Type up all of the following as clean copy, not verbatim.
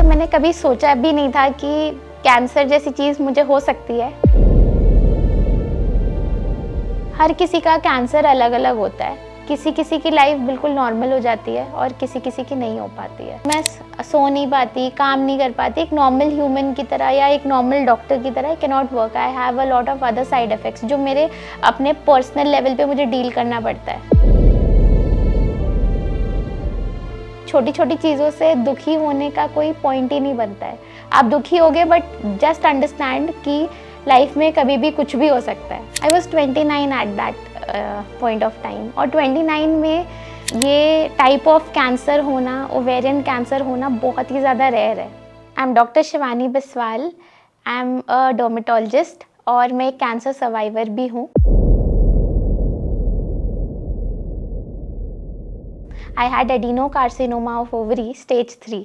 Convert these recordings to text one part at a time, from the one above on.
तो मैंने कभी सोचा भी नहीं था कि कैंसर जैसी चीज़ मुझे हो सकती है। हर किसी का कैंसर अलग-अलग होता है। किसी-किसी की लाइफ बिल्कुल नॉर्मल हो जाती है और किसी-किसी की नहीं हो पाती है। मैं सो नहीं पाती, काम नहीं कर पाती, एक नॉर्मल ह्यूमन की तरह या एक नॉर्मल डॉक्टर की तरह I can not work. I have a lot of other side effects जो मेरे अपने पर्सनल लेवल पे मुझे डील करना पड़ता है। छोटी-छोटी चीज़ों से दुखी होने का कोई पॉइंट ही नहीं बनता है। आप दुखी होगे बट जस्ट अंडरस्टैंड कि लाइफ में कभी भी कुछ भी हो सकता है। I was 29 at that point of time और 29 में ये टाइप ऑफ कैंसर होना, ओवेरियन कैंसर होना बहुत ही ज़्यादा रेयर है। I am doctor Shivani Biswal, I am a dermatologist और मैं एक कैंसर सर्वाइवर भी हूँ। आई had adenocarcinoma of ovary stage 3।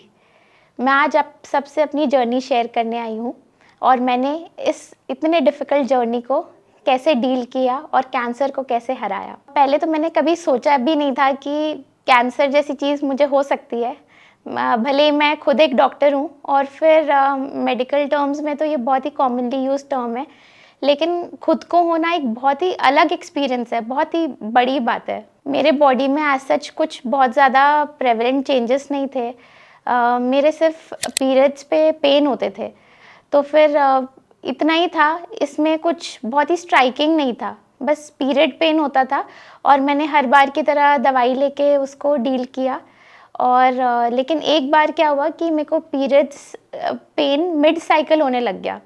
मैं आज आप सबसे अपनी जर्नी शेयर करने आई हूँ और मैंने इस इतने डिफ़िकल्ट जर्नी को कैसे डील किया और कैंसर को कैसे हराया। पहले तो मैंने कभी सोचा भी नहीं था कि कैंसर जैसी चीज़ मुझे हो सकती है। भले ही मैं खुद एक डॉक्टर हूँ और फिर मेडिकल टर्म्स में तो ये बहुत ही कॉमनली यूज़ टर्म है, लेकिन खुद को होना एक बहुत ही अलग एक्सपीरियंस है, बहुत ही बड़ी बात है। मेरे बॉडी में एज़ सच कुछ बहुत ज़्यादा प्रेवलेंट चेंजेस नहीं थे। मेरे सिर्फ पीरियड्स पे पेन होते थे, तो फिर इतना ही था, इसमें कुछ बहुत ही स्ट्राइकिंग नहीं था, बस पीरियड पेन होता था और मैंने हर बार की तरह दवाई लेके उसको डील किया। और लेकिन एक बार क्या हुआ कि मेरे को पीरियड्स पेन मिड साइकिल होने लग गया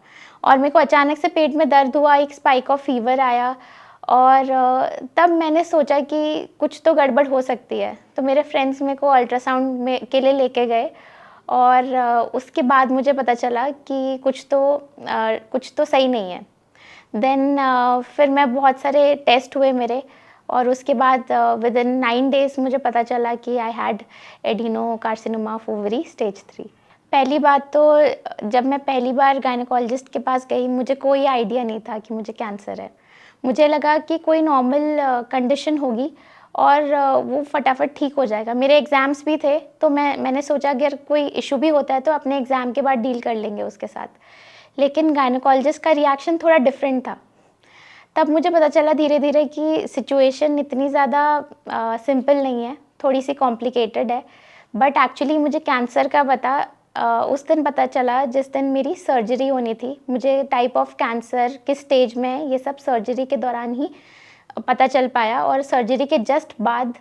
और मेरे को अचानक से पेट में दर्द हुआ, एक स्पाइक ऑफ फीवर आया और तब मैंने सोचा कि कुछ तो गड़बड़ हो सकती है। तो मेरे फ्रेंड्स मेरे को अल्ट्रासाउंड में के लिए लेके गए और उसके बाद मुझे पता चला कि कुछ तो सही नहीं है। देन फिर मैं बहुत सारे टेस्ट हुए मेरे और उसके बाद विदिन 9 डेज़ मुझे पता चला कि I had adenocarcinoma of ovary stage 3। पहली बात तो जब मैं पहली बार गायनेकोलॉजिस्ट के पास गई, मुझे कोई आइडिया नहीं था कि मुझे कैंसर है। मुझे लगा कि कोई नॉर्मल कंडीशन होगी और वो फटाफट ठीक हो जाएगा। मेरे एग्ज़ाम्स भी थे, तो मैंने सोचा अगर कोई इश्यू भी होता है तो अपने एग्ज़ाम के बाद डील कर लेंगे उसके साथ। लेकिन गायनेकोलॉजिस्ट का रिएक्शन थोड़ा डिफरेंट था। तब मुझे पता चला धीरे-धीरे कि सिचुएशन इतनी ज़्यादा सिंपल नहीं है, थोड़ी-सी कॉम्प्लिकेटेड है। बट एक्चुअली मुझे कैंसर का उस दिन पता चला जिस दिन मेरी सर्जरी होनी थी। मुझे टाइप ऑफ कैंसर किस स्टेज में है, ये सब सर्जरी के दौरान ही पता चल पाया और सर्जरी के जस्ट बाद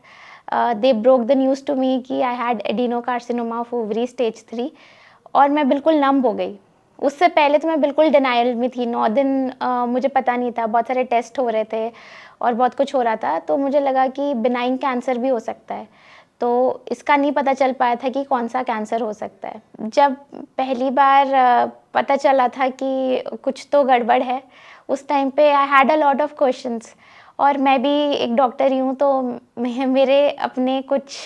they broke the news to me कि I had adenocarcinoma of ovary stage 3 और मैं बिल्कुल नंब हो गई। उससे पहले तो मैं बिल्कुल डिनायल में थी। 9 दिन मुझे पता नहीं था, बहुत सारे टेस्ट हो रहे थे और बहुत कुछ हो रहा था, तो मुझे लगा कि बिनाइन कैंसर भी हो सकता है। तो इसका नहीं पता चल पाया था कि कौन-सा कैंसर हो सकता है। जब पहली बार पता चला था कि कुछ तो गड़बड़ है, उस टाइम पे I had a lot of questions और मैं भी एक डॉक्टर ही हूँ, तो मेरे अपने कुछ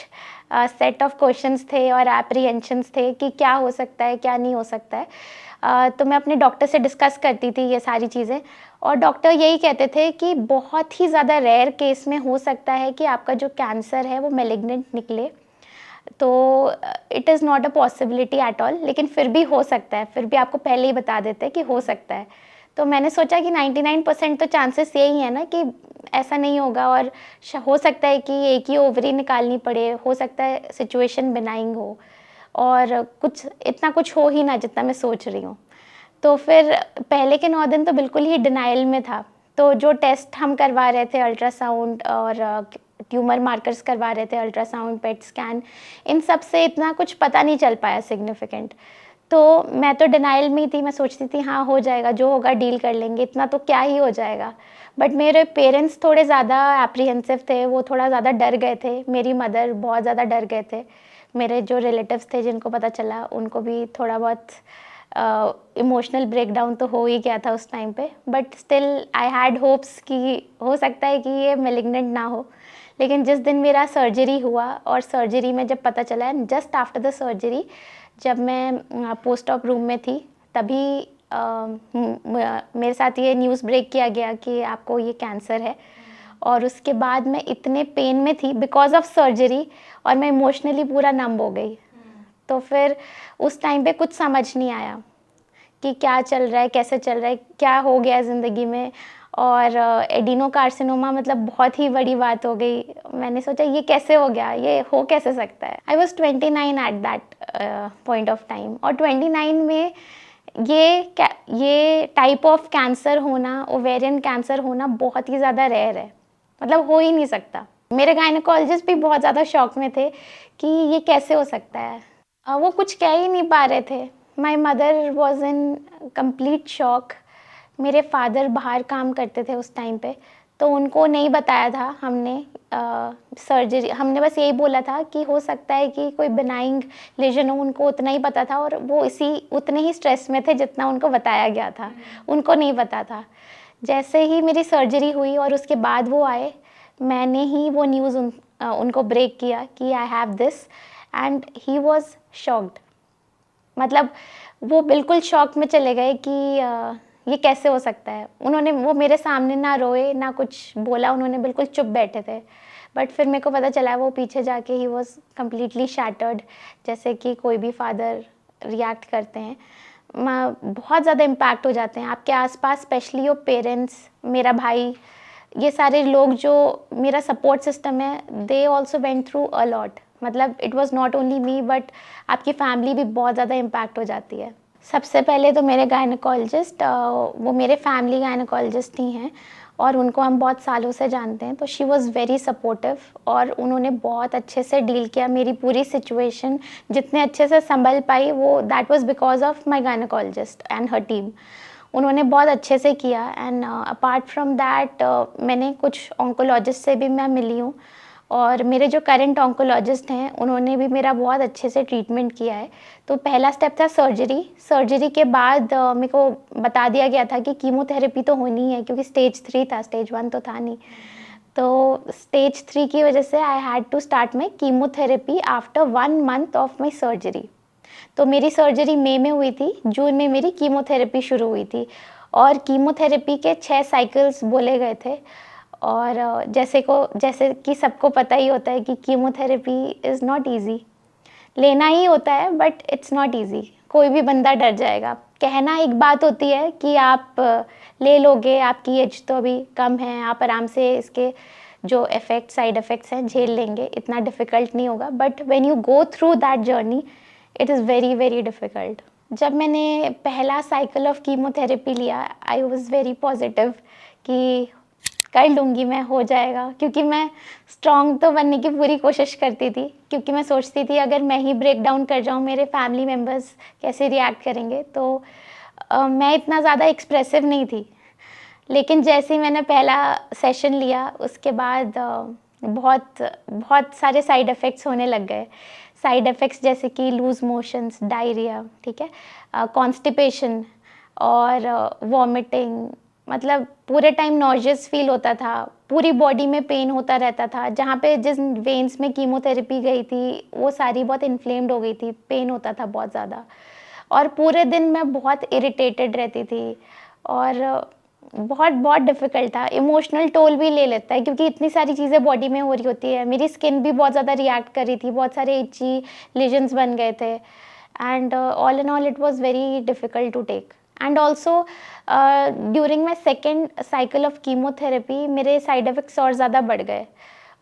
सेट ऑफ क्वेश्चंस थे और एप्रीहेंशंस थे कि क्या हो सकता है, क्या नहीं हो सकता है। तो मैं अपने डॉक्टर से डिस्कस करती थी ये सारी चीज़ें और डॉक्टर यही कहते थे कि बहुत ही ज़्यादा रेयर केस में हो सकता है कि आपका जो कैंसर है वो मैलिग्नेंट निकले। तो it is not a possibility at all, लेकिन फिर भी हो सकता है, फिर भी आपको पहले ही बता देते हैं कि हो सकता है। तो मैंने सोचा कि 99% तो चांसेस यही है ना कि ऐसा नहीं होगा और हो सकता है कि एक ही ओवरी निकालनी पड़े, हो सकता है सिचुएशन बेनाइन हो और कुछ हो ही ना जितना मैं सोच रही हूँ। तो फिर पहले के 9 दिन तो बिल्कुल ही डिनायल में था। तो जो टेस्ट हम करवा रहे थे अल्ट्रासाउंड और ट्यूमर मार्कर्स करवा रहे थे, अल्ट्रासाउंड, पेट स्कैन, इन सब से इतना कुछ पता नहीं चल पाया सिग्निफिकेंट। तो मैं तो डिनायल में ही थी, मैं सोचती थी हाँ हो जाएगा, जो होगा डील कर लेंगे, इतना तो क्या ही हो जाएगा। बट मेरे पेरेंट्स थोड़े ज़्यादा एप्रीहेंसिव थे, वो थोड़ा ज़्यादा डर गए थे, मेरी मदर बहुत ज़्यादा डर गए थे। मेरे जो रिलेटिव्स थे जिनको पता चला, उनको भी थोड़ा बहुत इमोशनल ब्रेकडाउन तो हो ही गया था उस टाइम पे, but still I had hopes कि हो सकता है कि ये मैलिग्नेंट ना हो। लेकिन जिस दिन मेरा सर्जरी हुआ और सर्जरी में जब पता चला, जस्ट आफ्टर द सर्जरी जब मैं पोस्ट ऑप रूम में थी, तभी मेरे साथ ये न्यूज़ ब्रेक किया गया कि आपको ये कैंसर है। और उसके बाद मैं इतने पेन में थी बिकॉज़ ऑफ सर्जरी और मैं इमोशनली पूरा नंब हो गई। तो फिर उस टाइम पे कुछ समझ नहीं आया कि क्या चल रहा है, कैसे चल रहा है, क्या हो गया ज़िंदगी में। और एडिनोकार्सिनोमा मतलब बहुत ही बड़ी बात हो गई। मैंने सोचा ये कैसे हो गया, ये हो कैसे सकता है। I was 29 at that point of time, और 29 में ये टाइप ऑफ कैंसर होना, ओवेरियन कैंसर होना बहुत ही ज़्यादा रेयर है, मतलब हो ही नहीं सकता। मेरे गायनेकोलॉजिस्ट भी बहुत ज़्यादा शॉक में थे कि ये कैसे हो सकता है। वो कुछ कह ही नहीं पा रहे थे। My mother was in complete shock. मेरे फादर बाहर काम करते थे उस टाइम पे, तो उनको नहीं बताया था हमने सर्जरी। हमने बस यही बोला था कि हो सकता है कि कोई बेनाइंग लेजन हो, उनको उतना ही पता था, और वो उतने ही स्ट्रेस में थे जितना उनको बताया गया था, उनको नहीं पता था। जैसे ही मेरी सर्जरी हुई और उसके बाद वो आए, मैंने ही वो न्यूज़ उनको ब्रेक किया कि I have this, and he was shocked. मतलब वो बिल्कुल शॉक में चले गए कि ये कैसे हो सकता है। वो मेरे सामने ना रोए ना कुछ बोला, उन्होंने बिल्कुल चुप बैठे थे। बट फिर मेरे को पता चला वो पीछे जाके ही वॉज कम्प्लीटली शैटर्ड, जैसे कि कोई भी फादर रिएक्ट करते हैं। बहुत ज़्यादा इम्पैक्ट हो जाते हैं आपके आसपास, स्पेशली योर पेरेंट्स, मेरा भाई, ये सारे लोग जो मेरा सपोर्ट सिस्टम है, they also went through a lot. मतलब it was not only me, but आपकी फैमिली भी बहुत ज़्यादा इम्पैक्ट हो जाती है। सबसे पहले तो मेरे गायनेकोलॉजिस्ट, वो मेरे फैमिली गायनेकोलॉजिस्ट ही हैं, और उनको हम बहुत सालों से जानते हैं। तो शी वॉज़ वेरी सपोर्टिव, और उन्होंने बहुत अच्छे से डील किया मेरी पूरी सिचुएशन। जितने अच्छे से संभल पाई, वो that was because of my gynaecologist and her team. उन्होंने बहुत अच्छे से किया। एंड अपार्ट फ्रॉम दैट, मैंने कुछ ऑन्कोलॉजिस्ट से भी मैं मिली हूँ, और मेरे जो करंट ऑन्कोलॉजिस्ट हैं उन्होंने भी मेरा बहुत अच्छे से ट्रीटमेंट किया है। तो पहला स्टेप था सर्जरी। सर्जरी के बाद मेरे को बता दिया गया था कि कीमोथेरेपी तो होनी है, क्योंकि स्टेज 3 था, स्टेज 1 तो था नहीं। तो स्टेज 3 की वजह से I had to start my chemotherapy after 1 month of my surgery. तो मेरी सर्जरी मई में हुई थी, जून में मेरी कीमोथेरेपी शुरू हुई थी, और कीमोथेरेपी के 6 साइकिल्स बोले गए थे। और जैसे कि सबको पता ही होता है कि कीमोथेरेपी इज़ नॉट ईजी। लेना ही होता है, बट इट्स नॉट ईजी। कोई भी बंदा डर जाएगा। कहना एक बात होती है कि आप ले लोगे, आपकी एज तो अभी कम है, आप आराम से इसके जो साइड इफ़ेक्ट्स हैं झेल लेंगे, इतना डिफ़िकल्ट नहीं होगा। But when you go through that journey, it is very very difficult. जब मैंने पहला साइकिल ऑफ कीमोथेरेपी लिया, आई वाज़ वेरी पॉजिटिव कि कर लूँगी मैं, हो जाएगा। क्योंकि मैं स्ट्रॉन्ग तो बनने की पूरी कोशिश करती थी, क्योंकि मैं सोचती थी अगर मैं ही ब्रेक डाउन कर जाऊँ, मेरे फैमिली मेम्बर्स कैसे रिएक्ट करेंगे। तो मैं इतना ज़्यादा एक्सप्रेसिव नहीं थी। लेकिन जैसे ही मैंने पहला सेशन लिया, उसके बाद बहुत बहुत सारे साइड इफ़ेक्ट्स होने लग गए। साइड इफ़ेक्ट्स जैसे कि लूज़ मोशंस, डायरिया, ठीक है, कॉन्स्टिपेशन और वॉमिटिंग। मतलब पूरे टाइम नॉजियस फील होता था, पूरी बॉडी में पेन होता रहता था। जहाँ पे जिस वेन्स में कीमोथेरेपी गई थी, वो सारी बहुत इन्फ्लेम्ड हो गई थी, पेन होता था बहुत ज़्यादा। और पूरे दिन मैं बहुत इरिटेटेड रहती थी, और बहुत बहुत डिफ़िकल्ट था। इमोशनल टोल भी ले लेता है, क्योंकि इतनी सारी चीज़ें बॉडी में हो रही होती है। मेरी स्किन भी बहुत ज़्यादा रिएक्ट कर रही थी, बहुत सारे इची लीजन्स बन गए थे, and all in all it was very difficult to take. And also during my second cycle of chemotherapy, मेरे साइड इफ़ेक्ट्स और ज़्यादा बढ़ गए,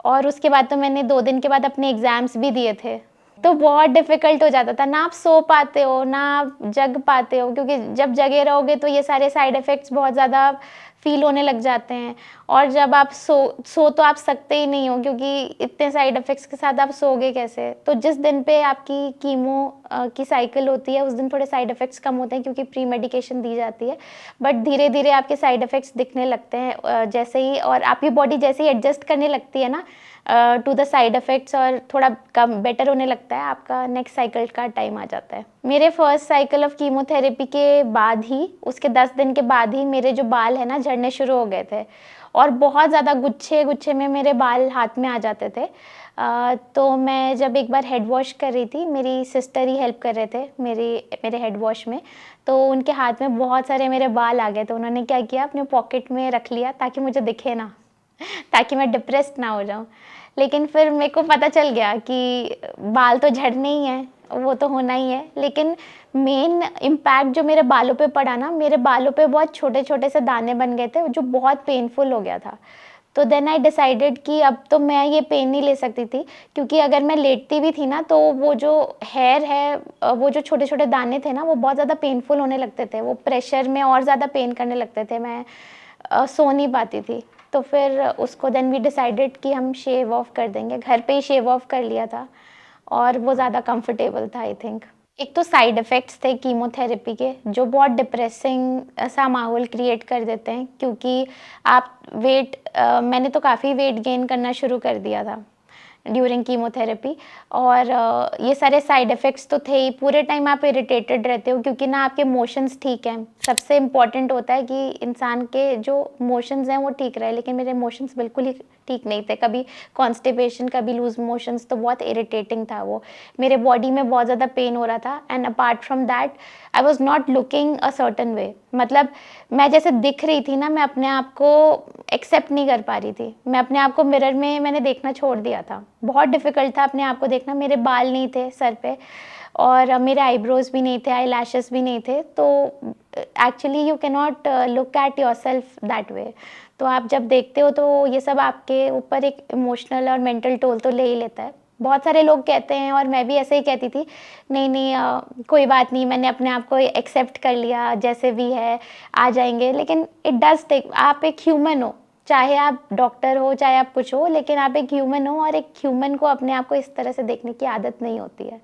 और उसके बाद तो मैंने 2 दिन के बाद अपने एग्ज़ाम्स भी दिए थे। तो बहुत डिफ़िकल्ट हो जाता था, ना आप सो पाते हो, ना आप जग पाते हो, क्योंकि जब जगे रहोगे तो ये सारे साइड इफ़ेक्ट्स बहुत ज़्यादा फ़ील होने लग जाते हैं। और जब आप सो तो आप सकते ही नहीं हो, क्योंकि इतने साइड इफ़ेक्ट्स के साथ आप सोओगे कैसे? तो जिस दिन पे आपकी कीमो की साइकिल होती है, उस दिन थोड़े साइड इफ़ेक्ट्स कम होते हैं, क्योंकि प्री मेडिकेशन दी जाती है। बट धीरे-धीरे आपके साइड इफ़ेक्ट्स दिखने लगते हैं जैसे ही, और आपकी बॉडी जैसे ही एडजस्ट करने लगती है ना टू द साइड इफ़ेक्ट्स, और थोड़ा कम बेटर होने लगता है, आपका नेक्स्ट साइकिल का टाइम आ जाता है। मेरे फर्स्ट साइकिल ऑफ कीमोथेरेपी के बाद ही, उसके 10 दिन के बाद ही मेरे जो बाल हैं ना झड़ने शुरू हो गए थे, और बहुत ज़्यादा गुच्छे-गुच्छे में मेरे बाल हाथ में आ जाते थे। तो मैं जब एक बार हेड वॉश कर रही थी, मेरी सिस्टर ही हेल्प कर रहे थे मेरे हेड वॉश में, तो उनके हाथ में बहुत सारे मेरे बाल आ गए। तो उन्होंने क्या किया, अपने पॉकेट में रख लिया ताकि मुझे दिखे ना, ताकि मैं डिप्रेस्ड ना हो जाऊँ। लेकिन फिर मेरे को पता चल गया कि बाल तो झड़ने ही हैं, वो तो होना ही है, लेकिन मेन इम्पैक्ट जो मेरे बालों पे पड़ा ना, मेरे बालों पे बहुत छोटे-छोटे से दाने बन गए थे, जो बहुत पेनफुल हो गया था। तो देन आई डिसाइडेड कि अब तो मैं ये पेन नहीं ले सकती थी, क्योंकि अगर मैं लेटती भी थी ना, तो वो जो हेयर है वो जो छोटे-छोटे दाने थे ना, वो बहुत ज़्यादा पेनफुल होने लगते थे। वो प्रेशर में और ज़्यादा पेन करने लगते थे, मैं सो नहीं पाती थी। तो फिर उसको देन वी डिसाइडेड कि हम शेव ऑफ कर देंगे, घर पे ही शेव ऑफ कर लिया था और वो ज़्यादा कंफर्टेबल था आई थिंक। एक तो साइड इफ़ेक्ट्स थे कीमोथेरेपी के, जो बहुत डिप्रेसिंग सा माहौल क्रिएट कर देते हैं, क्योंकि आप मैंने तो काफ़ी वेट गेन करना शुरू कर दिया था ड्यूरिंग कीमोथेरेपी। और ये सारे साइड इफ़ेक्ट्स तो थे ही, पूरे टाइम आप इरिटेटेड रहते हो, क्योंकि ना आपके मोशंस ठीक हैं। सबसे इम्पोर्टेंट होता है कि इंसान के जो मोशंस हैं वो ठीक रहे, लेकिन मेरे मोशंस बिल्कुल ही ठीक नहीं थे। कभी कॉन्स्टिपेशन, कभी लूज़ मोशंस, तो बहुत इरिटेटिंग था वो। मेरे बॉडी में बहुत ज़्यादा पेन हो रहा था, and apart from that I was not looking a certain way. मतलब मैं जैसे दिख रही थी ना, मैं अपने आप को एक्सेप्ट नहीं कर पा रही थी। मैं अपने आप को मिरर में मैंने देखना छोड़ दिया था। बहुत डिफ़िकल्ट था अपने आप को देखना। मेरे बाल नहीं थे सर पे, और मेरे आईब्रोज़ भी नहीं थे, आईलैशेज़ भी नहीं थे। तो actually you can not look at yourself that way. तो आप जब देखते हो तो ये सब आपके ऊपर एक इमोशनल और मेंटल टोल तो ले ही लेता है। बहुत सारे लोग कहते हैं, और मैं भी ऐसे ही कहती थी, नहीं नहीं कोई बात नहीं, मैंने अपने आप को एक्सेप्ट कर लिया, जैसे भी है आ जाएंगे। लेकिन इट डज़ टेक, आप एक ह्यूमन हो, चाहे आप डॉक्टर हो, चाहे आप कुछ हो, लेकिन आप एक ह्यूमन हो, और एक ह्यूमन को अपने आप को इस तरह से देखने की आदत नहीं होती है।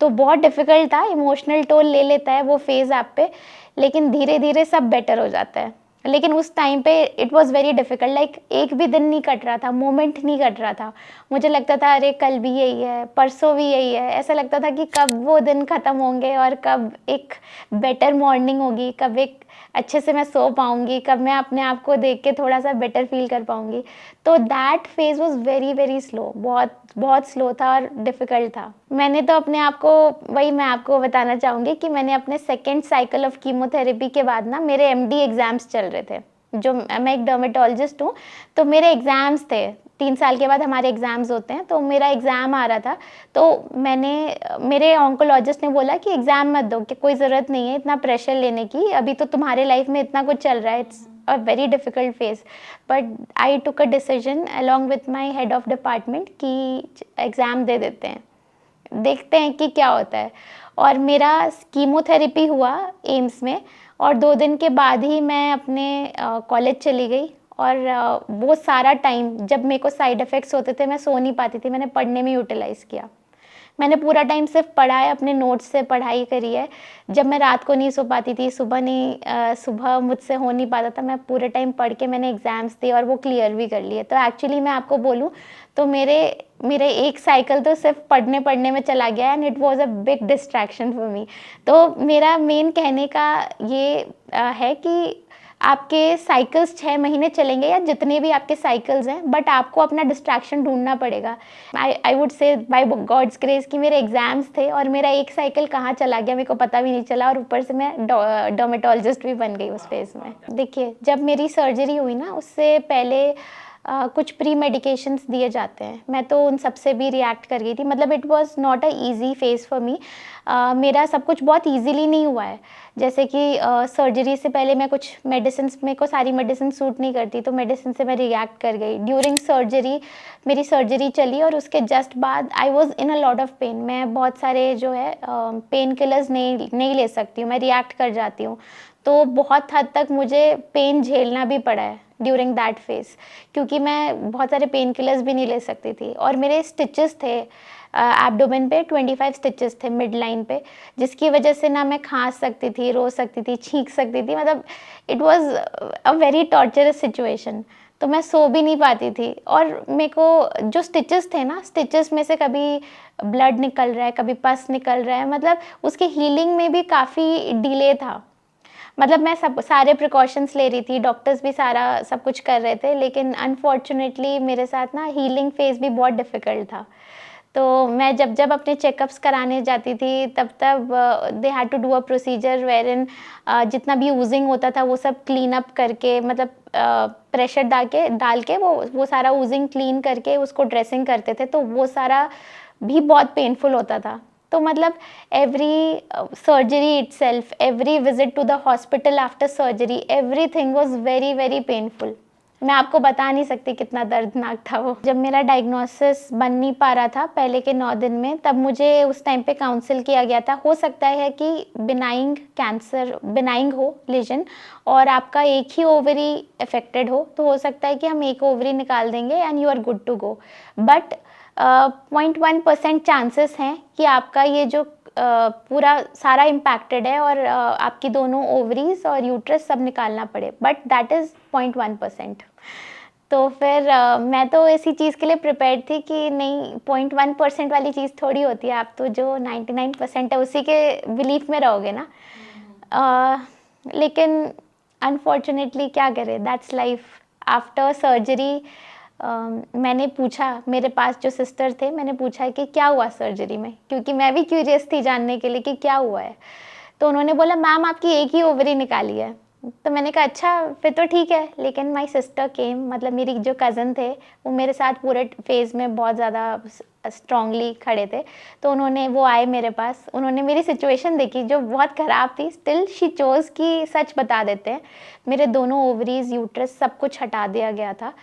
तो बहुत डिफ़िकल्ट था, इमोशनल टोल ले लेता है वो फ़ेज़ आप पे, लेकिन धीरे-धीरे सब बेटर हो जाता है। लेकिन उस टाइम पे it was very difficult, like एक भी दिन नहीं कट रहा था, मोमेंट नहीं कट रहा था। मुझे लगता था अरे कल भी यही है, परसों भी यही है। ऐसा लगता था कि कब वो दिन ख़त्म होंगे, और कब एक बेटर मॉर्निंग होगी, कब एक अच्छे से मैं सो पाऊँगी, कब मैं अपने आप को देख के थोड़ा-सा बेटर फ़ील कर पाऊँगी। तो that phase was very, very slow, बहुत, बहुत स्लो था और डिफ़िकल्ट था। मैंने तो अपने आप को, वही मैं आपको बताना चाहूँगी कि मैंने अपने सेकंड साइकिल ऑफ कीमोथेरेपी के बाद ना, मेरे एमडी एग्ज़ाम्स चल रहे थे। जो मैं एक डर्मेटोलॉजिस्ट हूँ, तो मेरे एग्ज़ाम्स थे। 3 साल के बाद हमारे एग्ज़ाम्स होते हैं, तो मेरा एग्ज़ाम आ रहा था। तो मेरे ऑन्कोलॉजिस्ट ने बोला कि एग्ज़ाम मत दो, कि कोई ज़रूरत नहीं है इतना प्रेशर लेने की, अभी तो तुम्हारे लाइफ़ में इतना कुछ चल रहा है, it's a very difficult phase. But I took a decision along with my head of department कि एग्ज़ाम दे देते हैं, देखते हैं कि क्या होता है। और मेरा कीमोथेरेपी हुआ एम्स में, और 2 दिन के बाद ही मैं अपने कॉलेज चली गई। और वो सारा टाइम जब मेरे को साइड इफ़ेक्ट्स होते थे, मैं सो नहीं पाती थी, मैंने पढ़ने में यूटिलाइज़ किया। मैंने पूरा टाइम सिर्फ़ पढ़ा है, अपने नोट्स से पढ़ाई करी है। जब मैं रात को नहीं सो पाती थी, सुबह मुझसे हो नहीं पाता था, मैं पूरे टाइम पढ़ के मैंने एग्ज़ाम्स दिए, और वो क्लियर भी कर लिए। तो एक्चुअली मैं आपको बोलूँ तो मेरे मेरे एक साइकिल तो सिर्फ़ पढ़ने-पढ़ने में चला गया, and it was a big distraction for me. तो मेरा मेन कहने का ये है कि आपके साइकिल्स 6 महीने चलेंगे, या जितने भी आपके साइकिल्स हैं, बट आपको अपना डिस्ट्रैक्शन ढूँढना पड़ेगा। I would say by God's grace कि मेरे एग्ज़ाम्स थे, और मेरा एक साइकिल कहाँ चला गया मेरे को पता भी नहीं चला, और ऊपर से मैं डर्मेटोलॉजिस्ट भी बन गई उस फ़ेज़ में। देखिए, जब मेरी सर्जरी हुई ना, उससे पहले कुछ प्री मेडिकेशंस दिए जाते हैं। मैं तो उन सब से भी रिएक्ट कर गई थी। मतलब it was not a easy phase for me. मेरा सब कुछ बहुत ईज़िली नहीं हुआ है। जैसे कि सर्जरी से पहले मैं कुछ मेडिसिन्स, मेरे को सारी मेडिसिन सूट नहीं करती, तो मेडिसिन से मैं रिएक्ट कर गई। ड्यूरिंग सर्जरी मेरी सर्जरी चली, और उसके जस्ट बाद I was in a lot of pain. मैं बहुत सारे जो है पेन किलर्स नहीं ले सकती हूँ, मैं रिएक्ट कर जाती हूँ। तो बहुत हद तक मुझे पेन झेलना भी पड़ा है ड्यूरिंग दैट फ़ेज़, क्योंकि मैं बहुत सारे पेन किलर्स भी नहीं ले सकती थी। और मेरे स्टिचेस थे एब्डोमेन पे, 25 स्टिचेस थे मिड लाइन पे, जिसकी वजह से ना मैं खाँस सकती थी, रो सकती थी, छींक सकती थी। मतलब it was a very torturers situation. तो मैं सो भी नहीं पाती थी, और मेरे को जो स्टिचेस थे ना, स्टिचेस में से कभी ब्लड निकल रहा है, कभी पस निकल रहा है, मतलब उसके हीलिंग में भी काफ़ी डिले था। मतलब मैं सब सारे प्रिकॉशंस ले रही थी, डॉक्टर्स भी सारा सब कुछ कर रहे थे, लेकिन अनफॉर्च्यूनेटली मेरे साथ ना हीलिंग फ़ेज़ भी बहुत डिफ़िकल्ट था। तो मैं जब अपने चेकअप्स कराने जाती थी, तब they had to do a procedure wherein जितना भी यूजिंग होता था वो सब क्लीन अप करके, मतलब प्रेशर डाल के वो सारा यूजिंग क्लीन करके उसको ड्रेसिंग करते थे, तो वो सारा भी बहुत पेनफुल होता था। तो मतलब every surgery itself, every visit to the hospital after surgery, everything was very very painful. मैं आपको बता नहीं सकती कितना दर्दनाक था वो। जब मेरा डायग्नोसिस बन नहीं पा रहा था पहले के 9 दिन में, तब मुझे उस टाइम पे काउंसिल किया गया था। हो सकता है कि बिनाइंग कैंसर, बिनाइंग हो लीजन, और आपका एक ही ओवरी अफेक्टेड हो सकता है कि हम एक ओवरी निकाल देंगे and you are good to go. But 0.1% chances हैं कि आपका ये जो पूरा सारा इम्पैक्टेड है और आपकी दोनों ओवरीज और यूट्रस सब निकालना पड़े, बट दैट इज़ 0.1%। तो फिर मैं तो ऐसी चीज़ के लिए प्रिपेयर्ड थी कि नहीं, 0.1% वाली चीज़ थोड़ी होती है, आप तो जो 99% है उसी के बिलीफ में रहोगे ना। लेकिन अनफॉर्चुनेटली क्या करें, दैट्स लाइफ। आफ्टर सर्जरी मैंने पूछा, मेरे पास जो सिस्टर थे, मैंने पूछा कि क्या हुआ सर्जरी में, क्योंकि मैं भी क्यूरियस थी जानने के लिए कि क्या हुआ है। तो उन्होंने बोला मैम आपकी एक ही ओवरी निकाली है। तो मैंने कहा अच्छा फिर तो ठीक है। लेकिन माई सिस्टर केम, मतलब मेरी जो कज़न थे वो मेरे साथ पूरे फेज़ में बहुत ज़्यादा स्ट्रांगली खड़े थे। तो वो आए मेरे पास, उन्होंने मेरी सिचुएशन देखी जो बहुत ख़राब थी। स्टिल शी चोज़ कि सच बता देते हैं। मेरे दोनों ओवरीज, यूट्रस सब कुछ हटा दिया गया था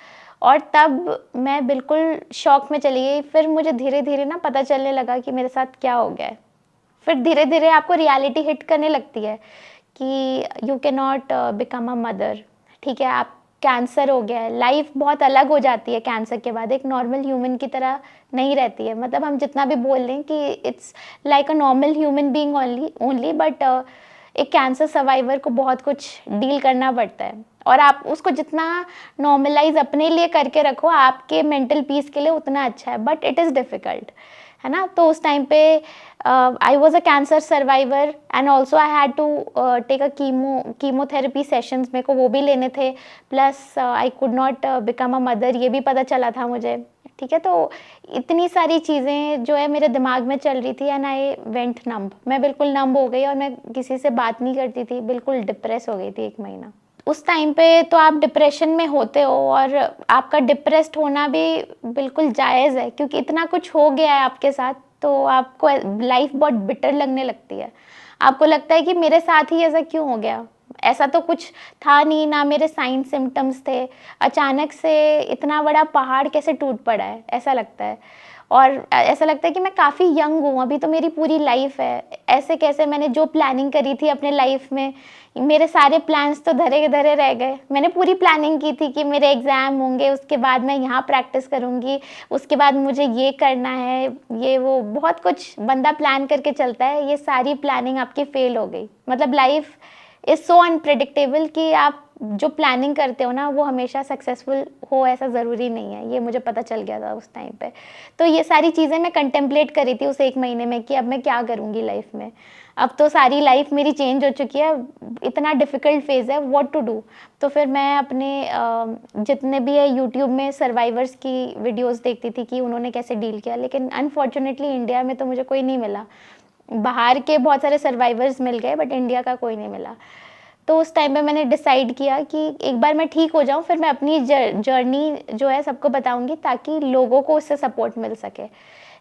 और तब मैं बिल्कुल शॉक में चली गई। फिर मुझे धीरे धीरे ना पता चलने लगा कि मेरे साथ क्या हो गया है। फिर धीरे धीरे आपको रियलिटी हिट करने लगती है कि you can not become a mother. ठीक है, आप कैंसर हो गया है, लाइफ बहुत अलग हो जाती है कैंसर के बाद, एक नॉर्मल ह्यूमन की तरह नहीं रहती है। मतलब हम जितना भी बोल लें कि it's like a normal human being only, but एक कैंसर सर्वाइवर को बहुत कुछ डील करना पड़ता है। और आप उसको जितना नॉर्मलाइज अपने लिए करके रखो, आपके मेंटल पीस के लिए उतना अच्छा है, बट इट इज़ डिफ़िकल्ट, है ना। तो उस टाइम पे I was a cancer survivor and also I had to take a chemotherapy sessions, मेरे को वो भी लेने थे। Plus I could not become a mother, ये भी पता चला था मुझे। ठीक है, तो इतनी सारी चीज़ें जो है मेरे दिमाग में चल रही थी एंड आई वेंट नम्ब। मैं बिल्कुल नम्ब हो गई और मैं किसी से बात नहीं करती थी, बिल्कुल डिप्रेस हो गई थी 1 महीना। उस टाइम पे तो आप डिप्रेशन में होते हो और आपका डिप्रेस्ड होना भी बिल्कुल जायज़ है, क्योंकि इतना कुछ हो गया है आपके साथ, तो आपको लाइफ बहुत बिटर लगने लगती है। आपको लगता है कि मेरे साथ ही ऐसा क्यों हो गया? ऐसा तो कुछ था नहीं, ना मेरे साइन सिम्पटम्स थे। अचानक से इतना बड़ा पहाड़ कैसे टूट पड़ा है, ऐसा लगता है। और ऐसा लगता है कि मैं काफ़ी यंग हूँ, अभी तो मेरी पूरी लाइफ है। ऐसे कैसे मैंने जो प्लानिंग करी थी अपने लाइफ में, मेरे सारे प्लान्स तो धरे के धरे रह गए। मैंने पूरी प्लानिंग की थी कि मेरे एग्ज़ाम होंगे, उसके बाद मैं यहाँ प्रैक्टिस करूँगी, उसके बाद मुझे ये करना है, ये वो बहुत कुछ बंदा प्लान करके चलता है। ये सारी प्लानिंग आपकी फ़ेल हो गई। मतलब लाइफ इज़ सो अनप्रेडिक्टेबल कि आप जो प्लानिंग करते हो ना वो हमेशा सक्सेसफुल हो ऐसा ज़रूरी नहीं है। ये मुझे पता चल गया था उस टाइम पे। तो ये सारी चीज़ें मैं कंटेम्पलेट करी थी उस 1 महीने में कि अब मैं क्या करूँगी लाइफ में। अब तो सारी लाइफ मेरी चेंज हो चुकी है, इतना डिफ़िकल्ट फ़ेज़ है, व्हाट टू डू। तो फिर मैं अपने जितने भी है यूट्यूब में सर्वाइवर्स की वीडियोज़ देखती थी कि उन्होंने कैसे डील किया। लेकिन अनफॉर्चुनेटली इंडिया में तो मुझे कोई नहीं मिला। बाहर के बहुत सारे सर्वाइवर्स मिल गए बट इंडिया का कोई नहीं मिला। तो उस टाइम पे मैंने डिसाइड किया कि एक बार मैं ठीक हो जाऊँ, फिर मैं अपनी जर्नी जो है सबको बताऊँगी ताकि लोगों को उससे सपोर्ट मिल सके।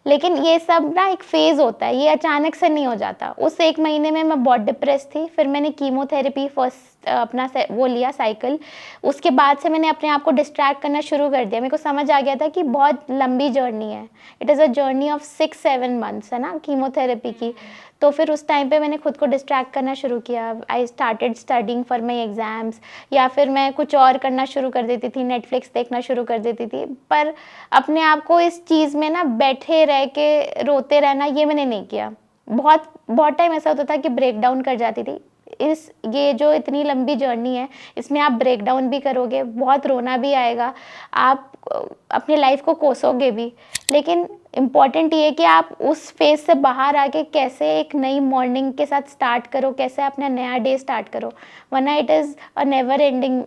लेकिन ये सब ना एक फ़ेज़ होता है, ये अचानक से नहीं हो जाता। उस 1 महीने में मैं बहुत डिप्रेस थी, फिर मैंने कीमोथेरेपी फर्स्ट अपना वो लिया साइकिल। उसके बाद से मैंने अपने आप को डिस्ट्रैक्ट करना शुरू कर दिया। मेरे को समझ आ गया था कि बहुत लंबी जर्नी है। It is a journey of 6-7 months, है ना, कीमोथेरेपी की। तो फिर उस टाइम पे मैंने खुद को डिस्ट्रैक्ट करना शुरू किया। I started studying for my exams, या फिर मैं कुछ और करना शुरू कर देती थी, नेटफ्लिक्स देखना शुरू कर देती थी। पर अपने आप को इस चीज़ में ना बैठे रह के रोते रहना, ये मैंने नहीं किया। बहुत बहुत टाइम ऐसा होता था कि ब्रेक डाउन कर जाती थी। ये जो इतनी लंबी जर्नी है, इसमें आप ब्रेक डाउन भी करोगे, बहुत रोना भी आएगा, आप अपनी लाइफ को कोसोगे भी। लेकिन इम्पॉर्टेंट ये है कि आप उस फेज़ से बाहर आके कैसे एक नई मॉर्निंग के साथ स्टार्ट करो, कैसे अपना नया डे स्टार्ट करो, वरना it is a never ending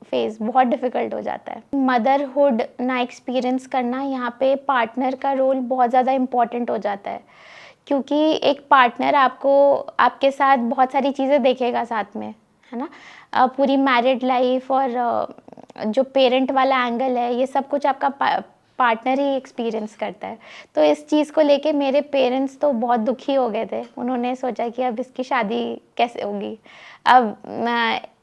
phase, बहुत डिफ़िकल्ट हो जाता है। मदरहुड ना एक्सपीरियंस करना, यहाँ पे पार्टनर का रोल बहुत ज़्यादा इम्पॉर्टेंट हो जाता है, क्योंकि एक पार्टनर आपको आपके साथ बहुत सारी चीज़ें देखेगा साथ में, है ना। पूरी मैरिड लाइफ और जो पेरेंट वाला एंगल है, ये सब कुछ आपका पार्टनर ही एक्सपीरियंस करता है। तो इस चीज़ को लेके मेरे पेरेंट्स तो बहुत दुखी हो गए थे। उन्होंने सोचा कि अब इसकी शादी कैसे होगी? अब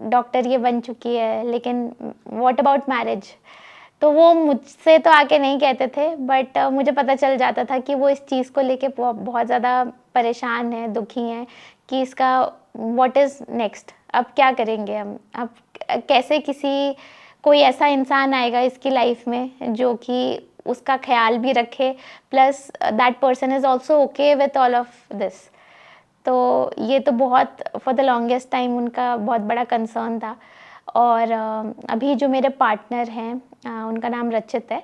डॉक्टर ये बन चुकी है, लेकिन व्हाट अबाउट मैरिज? तो वो मुझसे तो आके नहीं कहते थे, बट मुझे पता चल जाता था कि वो इस चीज़ को लेके बहुत ज़्यादा परेशान हैं, दुखी हैं कि इसका व्हाट इज़ नेक्स्ट? अब क्या करेंगे हम? अब कैसे किसी कोई ऐसा इंसान आएगा इसकी लाइफ में जो कि उसका ख़्याल भी रखे, plus that person is also okay with all of this. तो ये तो बहुत फॉर द लॉन्गेस्ट टाइम उनका बहुत बड़ा कंसर्न था। और अभी जो मेरे पार्टनर हैं, उनका नाम रचित है।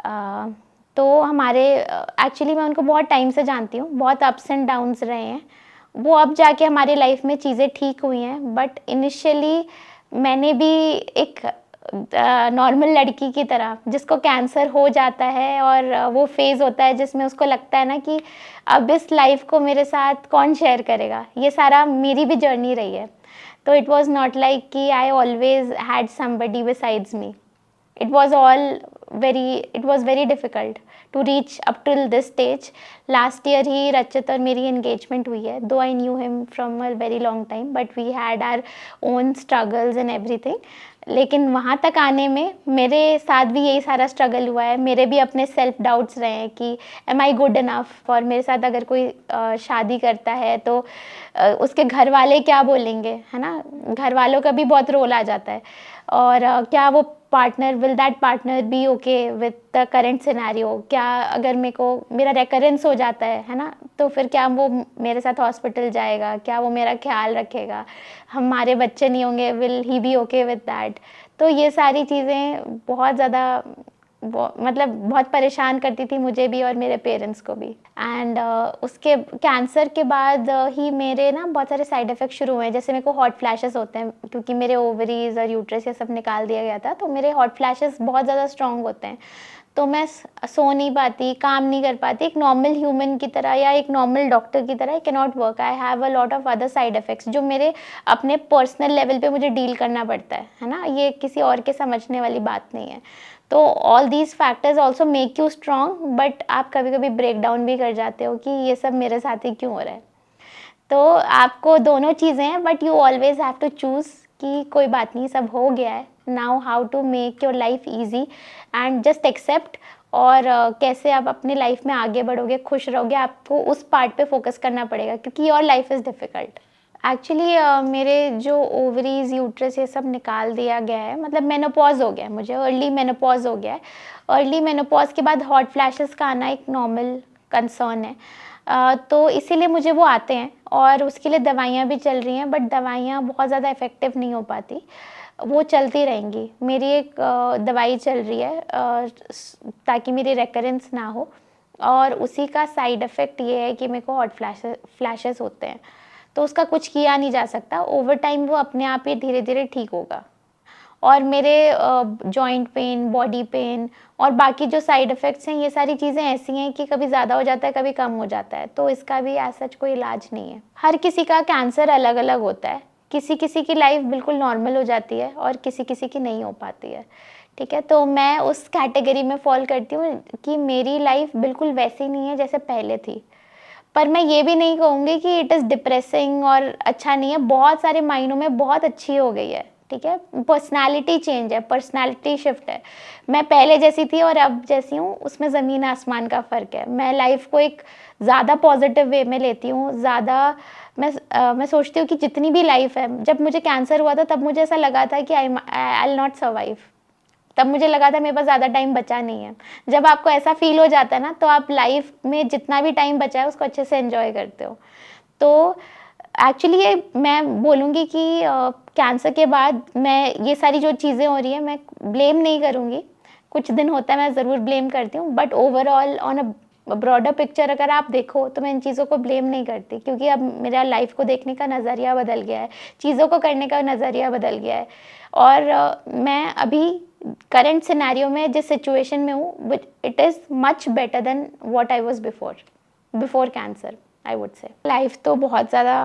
अ, तो हमारे एक्चुअली मैं उनको बहुत टाइम से जानती हूँ, बहुत अप्स एंड डाउन्स रहे हैं। वो अब जाके हमारी लाइफ में चीज़ें ठीक हुई हैं, बट इनिशियली मैंने भी एक नॉर्मल लड़की की तरह, जिसको कैंसर हो जाता है और वो फेज़ होता है जिसमें उसको लगता है ना कि अब इस लाइफ को मेरे साथ कौन शेयर करेगा, ये सारा मेरी भी जर्नी रही है। तो इट वाज़ नॉट लाइक कि I always had somebody besides me. It was very difficult to reach up till this stage. Last year ही रचित और मेरी engagement हुई है, though I knew him from a very long time, but we had our own struggles and everything. लेकिन वहाँ तक आने में मेरे साथ भी यही सारा स्ट्रगल हुआ है। मेरे भी अपने सेल्फ डाउट्स रहे हैं कि एम आई गुड इनफ, और मेरे साथ अगर कोई शादी करता है तो उसके घर वाले क्या बोलेंगे, है ना? घर वालों का भी बहुत रोल आ जाता है। और क्या वो partner, will that partner be okay with the current scenario? क्या अगर मेरे को मेरा रेकरेंस हो जाता है ना, तो फिर क्या वो मेरे साथ हॉस्पिटल जाएगा? क्या वो मेरा ख्याल रखेगा? हमारे बच्चे नहीं होंगे, will he be okay with that? तो ये सारी चीज़ें बहुत ज़्यादा मतलब बहुत परेशान करती थी मुझे भी और मेरे पेरेंट्स को भी। एंड उसके कैंसर के बाद ही मेरे ना बहुत सारे साइड इफ़ेक्ट शुरू हुए हैं। जैसे मेरे को हॉट फ्लैशेस होते हैं, क्योंकि मेरे ओवरीज और यूट्रस ये सब निकाल दिया गया था, तो मेरे हॉट फ्लैशेस बहुत ज़्यादा स्ट्रॉन्ग होते हैं। तो मैं सो नहीं पाती, काम नहीं कर पाती एक नॉर्मल ह्यूमन की तरह या एक नॉर्मल डॉक्टर की तरह। I can not work, I have a lot of other side effects जो मेरे अपने पर्सनल लेवल पे मुझे डील करना पड़ता है ना? ये किसी और के समझने वाली बात नहीं है। तो all these factors also make you strong, but आप कभी कभी ब्रेक डाउन भी कर जाते हो कि ये सब मेरे साथ ही क्यों हो रहा है। तो आपको दोनों चीज़ें हैं, but you always have to choose कि कोई बात नहीं, सब हो गया है, now how to make your life easy and just accept. और कैसे आप अपनी लाइफ में आगे बढ़ोगे, खुश रहोगे, आपको उस पार्ट पे फोकस करना पड़ेगा, क्योंकि your life is difficult. Actually मेरे जो ओवरीज यूट्रस ये सब निकाल दिया गया है, मतलब मेनोपॉज हो गया है, मुझे अर्ली मेनोपॉज हो गया है। अर्ली मेनोपॉज के बाद हॉट फ्लैशेस का आना एक नॉर्मल कंसर्न है। तो इसीलिए मुझे वो आते हैं, और उसके लिए दवाइयाँ भी चल रही हैं, बट दवाइयाँ बहुत ज़्यादा इफ़ेक्टिव नहीं हो पाती। वो चलती रहेंगी। मेरी एक दवाई चल रही है ताकि मेरी रेकरेंस ना हो, और उसी का साइड इफ़ेक्ट ये है कि मेरे को हॉट फ्लैशेस होते हैं। तो उसका कुछ किया नहीं जा सकता, ओवर टाइम वो अपने आप ही धीरे-धीरे ठीक होगा। और मेरे जॉइंट पेन, बॉडी पेन और बाकी जो साइड इफ़ेक्ट्स हैं, ये सारी चीज़ें ऐसी हैं कि कभी ज़्यादा हो जाता है, कभी कम हो जाता है, तो इसका भी एज़ सच कोई इलाज नहीं है। हर किसी का कैंसर अलग-अलग होता है, किसी-किसी की लाइफ़ बिल्कुल नॉर्मल हो जाती है और किसी-किसी की नहीं हो पाती है, ठीक है? तो मैं उस कैटेगरी में फ़ॉल करती हूँ कि मेरी लाइफ़ बिल्कुल वैसी नहीं है जैसे पहले थी। पर मैं ये भी नहीं कहूँगी कि इट इज़ डिप्रेसिंग और अच्छा नहीं है, बहुत सारे मायनों में बहुत अच्छी हो गई है, ठीक है? पर्सनैलिटी चेंज है, पर्सनैलिटी शिफ्ट है। मैं पहले जैसी थी और अब जैसी हूँ, उसमें ज़मीन आसमान का फ़र्क है। मैं लाइफ़ को एक ज़्यादा पॉज़िटिव वे में लेती हूँ, ज़्यादा मैं सोचती हूँ कि जितनी भी लाइफ़ है, जब मुझे कैंसर हुआ था तब मुझे ऐसा लगा था कि आई विल नॉट सर्वाइव। तब मुझे लगा था मेरे पास ज़्यादा टाइम बचा नहीं है। जब आपको ऐसा फ़ील हो जाता है ना, तो आप लाइफ़ में जितना भी टाइम बचा है उसको अच्छे से एन्जॉय करते हो। तो एक्चुअली ये मैं बोलूँगी कि कैंसर के बाद मैं ये सारी जो चीज़ें हो रही हैं, मैं ब्लेम नहीं करूँगी। कुछ दिन होता है मैं ज़रूर ब्लेम करती हूँ, but overall on a broader picture अगर आप देखो तो मैं इन चीज़ों को ब्लेम नहीं करती, क्योंकि अब मेरा लाइफ़ को देखने का नज़रिया बदल गया है, चीज़ों को करने का नज़रिया बदल गया है। और मैं अभी करंट सिनेरियो में जिस सिचुएशन में हूँ, it is much better than what I was before cancer, I would से। लाइफ तो बहुत ज़्यादा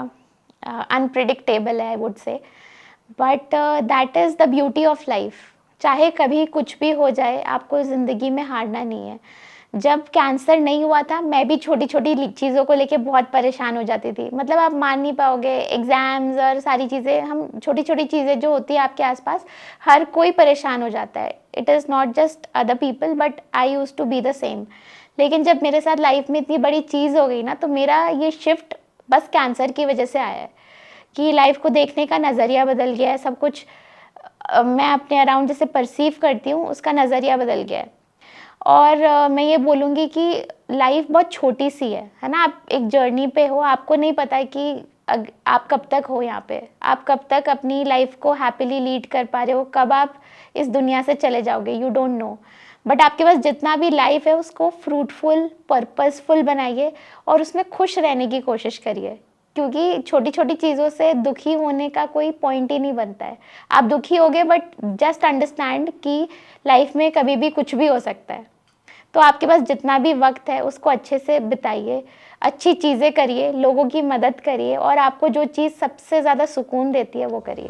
अनप्रिडिक्टेबल है, आई वुड से, but that is the beauty of life. चाहे कभी कुछ भी हो जाए, आपको ज़िंदगी में हारना नहीं है। जब कैंसर नहीं हुआ था, मैं भी छोटी-छोटी चीज़ों को लेके बहुत परेशान हो जाती थी। मतलब आप मान नहीं पाओगे, एग्ज़ाम्स और सारी चीज़ें, हम छोटी-छोटी चीज़ें जो होती है आपके आस-पास, हर कोई परेशान हो जाता है। It is not just other people, but I used to be the same. लेकिन जब मेरे साथ लाइफ़ में इतनी बड़ी चीज़ हो गई ना, तो मेरा ये शिफ्ट बस कैंसर की वज़ह से आया है कि लाइफ़ को देखने का नज़रिया बदल गया है, सब कुछ मैं अपने अराउंड जैसे परसीव करती हूँ, उसका नज़रिया बदल गया है। और मैं ये बोलूँगी कि लाइफ बहुत छोटी-सी है ना? आप एक जर्नी पे हो, आपको नहीं पता है कि आप कब तक हो यहाँ पे, आप कब तक अपनी लाइफ को हैपीली लीड कर पा रहे हो, कब आप इस दुनिया से चले जाओगे, यू डोंट नो। बट आपके पास जितना भी लाइफ है, उसको फ्रूटफुल, पर्पसफुल बनाइए और उसमें खुश रहने की कोशिश करिए। क्योंकि छोटी-छोटी चीज़ों से दुखी होने का कोई पॉइंट ही नहीं बनता है। आप दुखी होगे, बट जस्ट अंडरस्टैंड कि लाइफ में कभी भी कुछ भी हो सकता है। तो आपके पास जितना भी वक़्त है, उसको अच्छे से बिताइए, अच्छी चीज़ें करिए, लोगों की मदद करिए और आपको जो चीज़ सबसे ज़्यादा सुकून देती है, वो करिए।